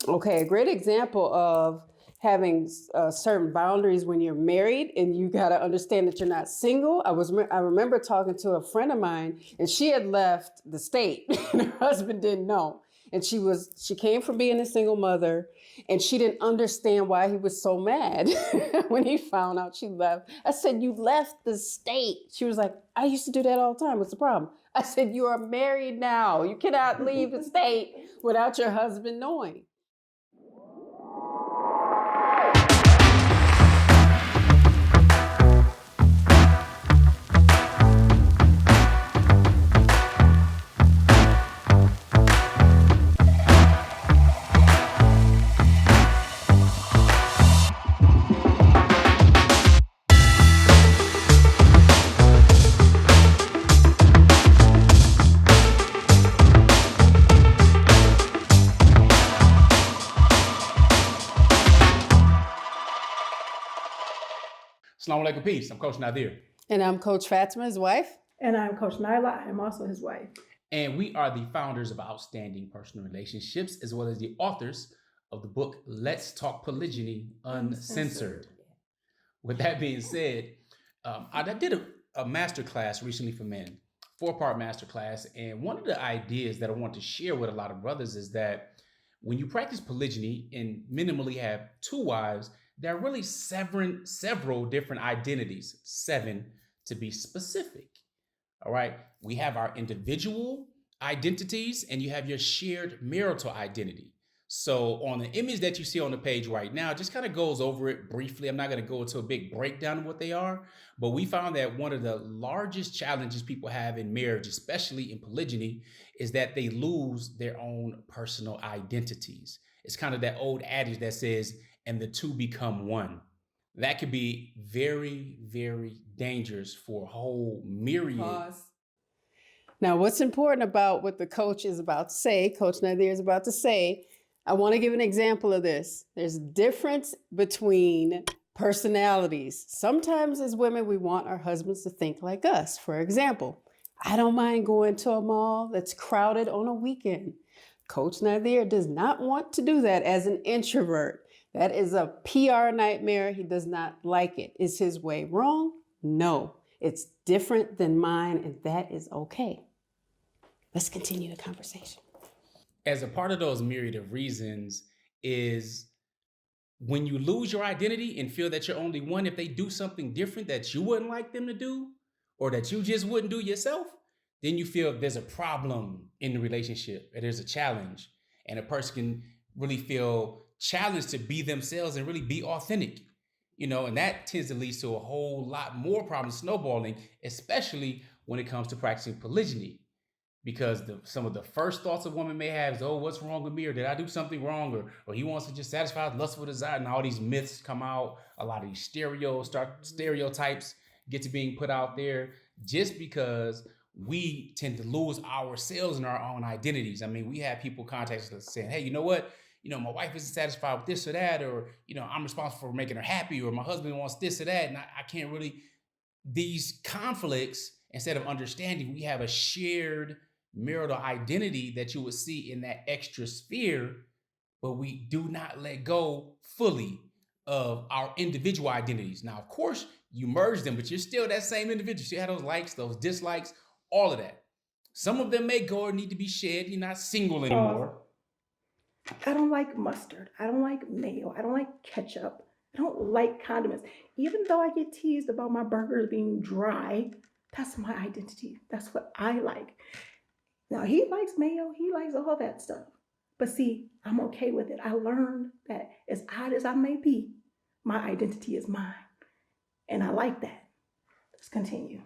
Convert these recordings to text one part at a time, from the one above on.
Okay, a great example of having certain boundaries when you're married, and you got to understand that you're not single. I remember talking to a friend of mine, and she had left the state, and her husband didn't know. And she came from being a single mother, and she didn't understand why he was so mad when he found out she left. I said, "You left the state." She was like, "I used to do that all the time. What's the problem?" I said, "You are married now. You cannot leave the state without your husband knowing." Assalamu alaikum, peace. I'm Coach Nadir. And I'm Coach Fatima, his wife. And I'm Coach Nyla. I am also his wife. And we are the founders of Outstanding Personal Relationships, as well as the authors of the book, Let's Talk Polygyny Uncensored. With that being said, I did a master class recently for men, 4-part master class. And one of the ideas that I want to share with a lot of brothers is that when you practice polygyny and minimally have 2 wives, there are really several different identities, 7 to be specific. All right. We have our individual identities and you have your shared marital identity. So on the image that you see on the page right now, just kind of goes over it briefly. I'm not going to go into a big breakdown of what they are, but we found that one of the largest challenges people have in marriage, especially in polygyny, is that they lose their own personal identities. It's kind of that old adage that says, and the 2 become 1. That could be very, very dangerous for a whole myriad. Pause. Now, what's important about what the coach is about to say, Coach Nadir is about to say, I want to give an example of this. There's a difference between personalities. Sometimes as women, we want our husbands to think like us. For example, I don't mind going to a mall that's crowded on a weekend. Coach Nadir does not want to do that as an introvert. That is a PR nightmare. He does not like it. Is his way wrong? No. It's different than mine, and that is okay. Let's continue the conversation. As a part of those myriad of reasons is when you lose your identity and feel that you're only one, if they do something different that you wouldn't like them to do or that you just wouldn't do yourself, then you feel there's a problem in the relationship, or there's a challenge, and a person can really feel challenged to be themselves and really be authentic, and that tends to lead to a whole lot more problems snowballing, especially when it comes to practicing polygyny. Because some of the first thoughts a woman may have is, oh, what's wrong with me? Or did I do something wrong? Or he wants to just satisfy his lustful desire. And all these myths come out. A lot of these stereotypes get to being put out there just because we tend to lose ourselves and our own identities. I mean, we have people contact us saying, hey, you know what? My wife isn't satisfied with this or that, or, I'm responsible for making her happy, or my husband wants this or that. And I can't really, these conflicts, instead of understanding, we have a shared marital identity that you would see in that extra sphere, but we do not let go fully of our individual identities. Now, of course, you merge them, but you're still that same individual. You have those likes, those dislikes, all of that. Some of them may go or need to be shed. You're not single anymore. I don't like mustard. I don't like mayo. I don't like ketchup. I don't like condiments. Even though I get teased about my burgers being dry, that's my identity. That's what I like. Now, he likes mayo. He likes all that stuff. But see, I'm okay with it. I learned that as odd as I may be, my identity is mine. And I like that. Let's continue.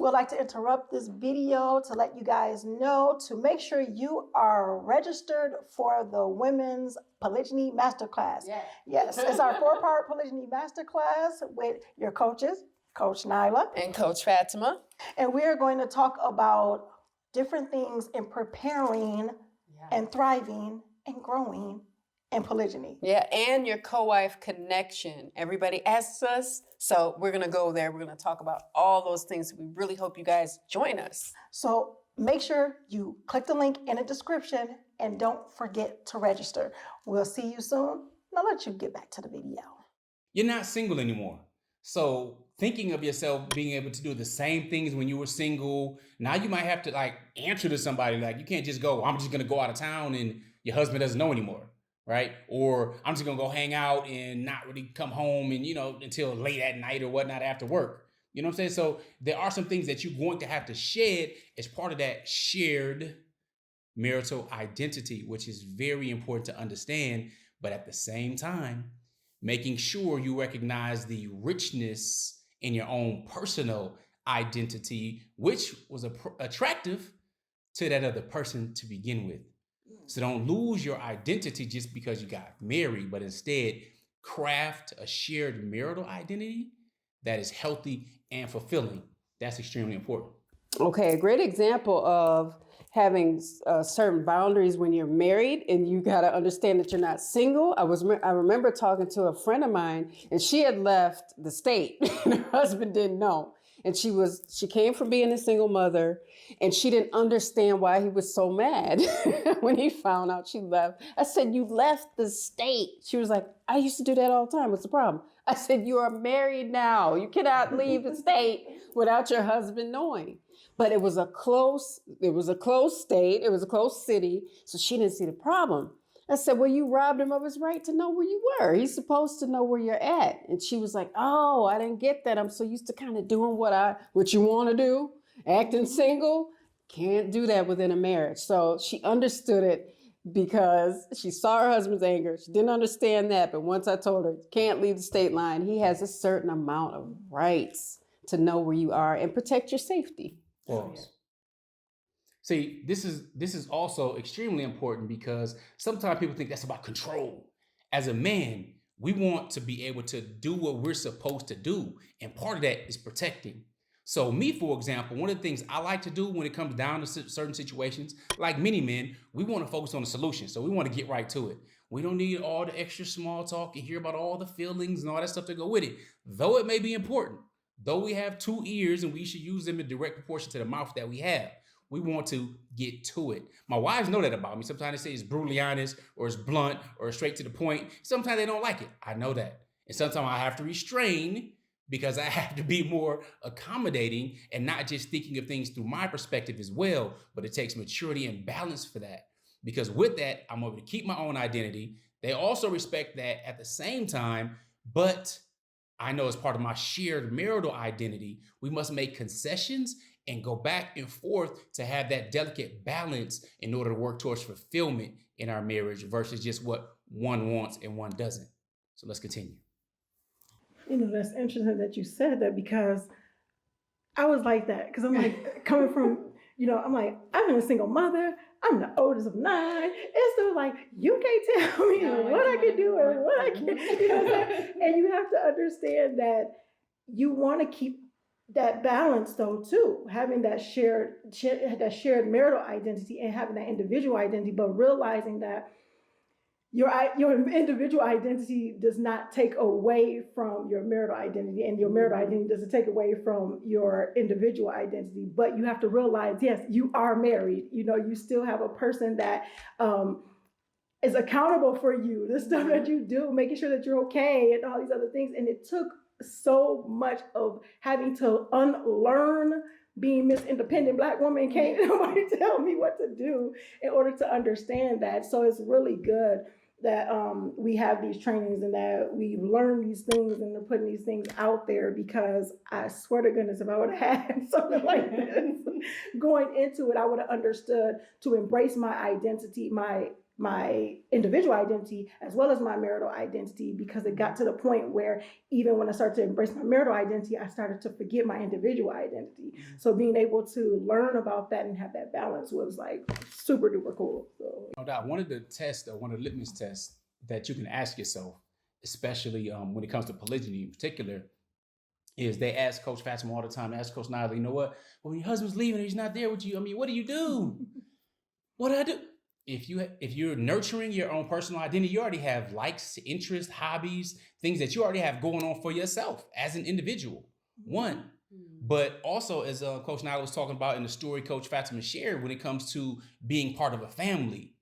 We'd like to interrupt this video to let you guys know to make sure you are registered for the Women's Polygyny Masterclass. Yeah. Yes, it's our 4-part Polygyny Masterclass with your coaches, Coach Nyla and Coach Fatima. And we're going to talk about different things in preparing and thriving and growing in polygyny. Yeah, and your co-wife connection. Everybody asks us, so we're going to go there. We're going to talk about all those things. We really hope you guys join us. So make sure you click the link in the description and don't forget to register. We'll see you soon. I'll let you get back to the video. You're not single anymore. So thinking of yourself being able to do the same things when you were single, now you might have to like answer to somebody. Like you can't just go, I'm just gonna go out of town and your husband doesn't know anymore, right? Or I'm just gonna go hang out and not really come home and until late at night or whatnot after work. You know what I'm saying? So there are some things that you're going to have to shed as part of that shared marital identity, which is very important to understand. But at the same time, making sure you recognize the richness in your own personal identity, which was attractive to that other person to begin with. So don't lose your identity just because you got married, but instead craft a shared marital identity that is healthy and fulfilling. That's extremely important. Okay, a great example of having certain boundaries when you're married, and you got to understand that you're not single. I remember talking to a friend of mine, and she had left the state, and her husband didn't know. And she came from being a single mother, and she didn't understand why he was so mad when he found out she left. I said, "You left the state." She was like, "I used to do that all the time. What's the problem?" I said, "You are married now. You cannot leave the state without your husband knowing." But it was a close state. It was a close city. So she didn't see the problem. I said, "Well, you robbed him of his right to know where you were. He's supposed to know where you're at." And she was like, "Oh, I didn't get that. I'm so used to kind of doing what you want to do, acting single. Can't do that within a marriage." So she understood it because she saw her husband's anger. She didn't understand that. But once I told her, can't leave the state line, he has a certain amount of rights to know where you are and protect your safety. Pause. See, this is also extremely important because sometimes people think that's about control. As a man, we want to be able to do what we're supposed to do, and part of that is protecting. So me, for example, one of the things I like to do when it comes down to certain situations, like many men, we want to focus on the solution. So we want to get right to it. We don't need all the extra small talk and hear about all the feelings and all that stuff to go with it, though it may be important. Though we have 2 ears and we should use them in direct proportion to the mouth that we have, we want to get to it. My wives know that about me. Sometimes they say it's brutally honest or it's blunt or straight to the point. Sometimes they don't like it. I know that. And sometimes I have to restrain because I have to be more accommodating and not just thinking of things through my perspective as well, but it takes maturity and balance for that. Because with that, I'm able to keep my own identity. They also respect that at the same time, but I know as part of my shared marital identity, we must make concessions and go back and forth to have that delicate balance in order to work towards fulfillment in our marriage versus just what one wants and one doesn't. So let's continue. That's interesting that you said that because I was like that. Because I'm like, coming from, I'm like, I'm a single mother. I'm the oldest of 9. It's still like, you can't tell me what I can do and what I can't. And you have to understand that you want to keep that balance though too, having that shared marital identity and having that individual identity, but realizing that your individual identity does not take away from your marital identity, and your marital identity doesn't take away from your individual identity. But you have to realize, yes, you are married. You still have a person that is accountable for you, the stuff that you do, making sure that you're okay and all these other things. And it took so much of having to unlearn being Miss Independent Black woman. Can't nobody tell me what to do in order to understand that. So it's really good that we have these trainings and that we learn these things and they're putting these things out there, because I swear to goodness, if I would have had something like this going into it, I would have understood to embrace my identity, my individual identity, as well as my marital identity, because it got to the point where even when I started to embrace my marital identity, I started to forget my individual identity. So being able to learn about that and have that balance was like super duper cool. So. No doubt. One of the litmus tests that you can ask yourself, especially when it comes to polygyny in particular, is they ask Coach Fatima all the time, ask Coach Nyla, you know what? Well, when your husband's leaving and he's not there with you, what do you do? What do I do? If you're nurturing your own personal identity, you already have likes, interests, hobbies, things that you already have going on for yourself as an individual. One, but also as Coach Nyla was talking about in the story Coach Fatima shared, when it comes to being part of a family,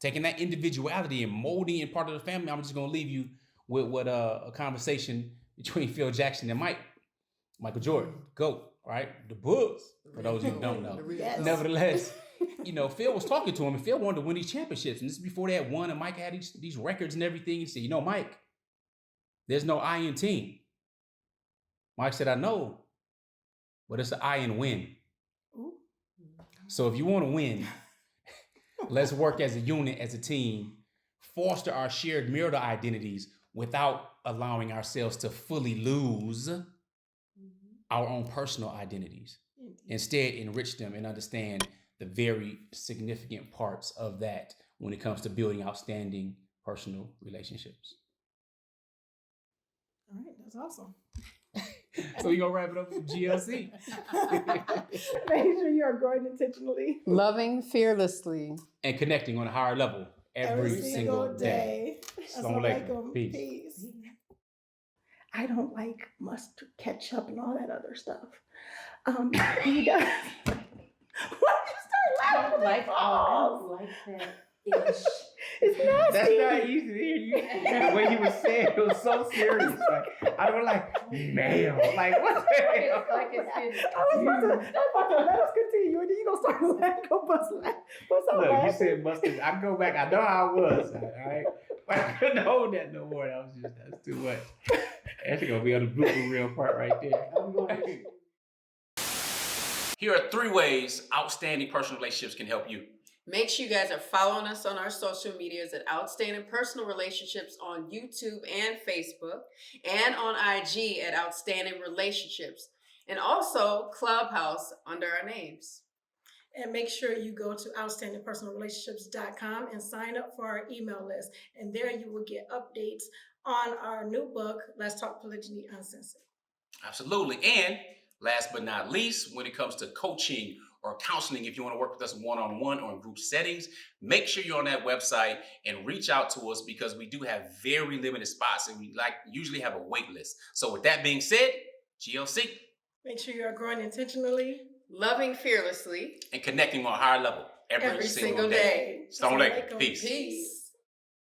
taking that individuality and molding it part of the family. I'm just gonna leave you with what a conversation between Phil Jackson and Michael Jordan. GOAT, right? The Bulls, for those who don't know. Yes. Nevertheless, Phil was talking to him, and Phil wanted to win these championships. And this is before they had won, and Mike had these records and everything. He said, Mike, there's no I in team. Mike said, I know, but it's an I in win. Ooh. So if you want to win, let's work as a unit, as a team, foster our shared marital identities without allowing ourselves to fully lose our own personal identities. Instead, enrich them and understand the very significant parts of that when it comes to building outstanding personal relationships. All right, that's awesome. So we're going to wrap it up with GLC. Make sure you are growing intentionally Loving fearlessly. And connecting on a higher level every single day. Assalamu alaikum. Peace. I don't like mustard, ketchup, and all that other stuff. He does. Why did you start laughing? I don't like that. Ish. It's nasty. That's not easy to hear you. The way you were saying it was so serious. Like, I don't like mayo. Like, what the hell? Like it's been I was about to let us continue, and then you gonna start laughing, go bust laugh. What's up, Look, you man? said mustard. I go back. I know how it was. All right. But I couldn't hold that no more. That's too much. That's gonna be on the blooper reel part right there. Here are 3 ways outstanding personal relationships can help you. Make sure you guys are following us on our social medias at Outstanding Personal Relationships on YouTube and Facebook, and on IG at Outstanding Relationships, and also Clubhouse under our names. And make sure you go to outstandingpersonalrelationships.com and sign up for our email list. And there you will get updates on our new book, Let's Talk Polygyny Uncensored. Absolutely. And last but not least, when it comes to coaching or counseling, if you want to work with us one-on-one or in group settings, make sure you're on that website and reach out to us, because we do have very limited spots and we usually have a wait list. So with that being said, GLC. Make sure you are growing intentionally Loving fearlessly. And connecting on a higher level every single day. Assalamu alaikum. Peace. Peace.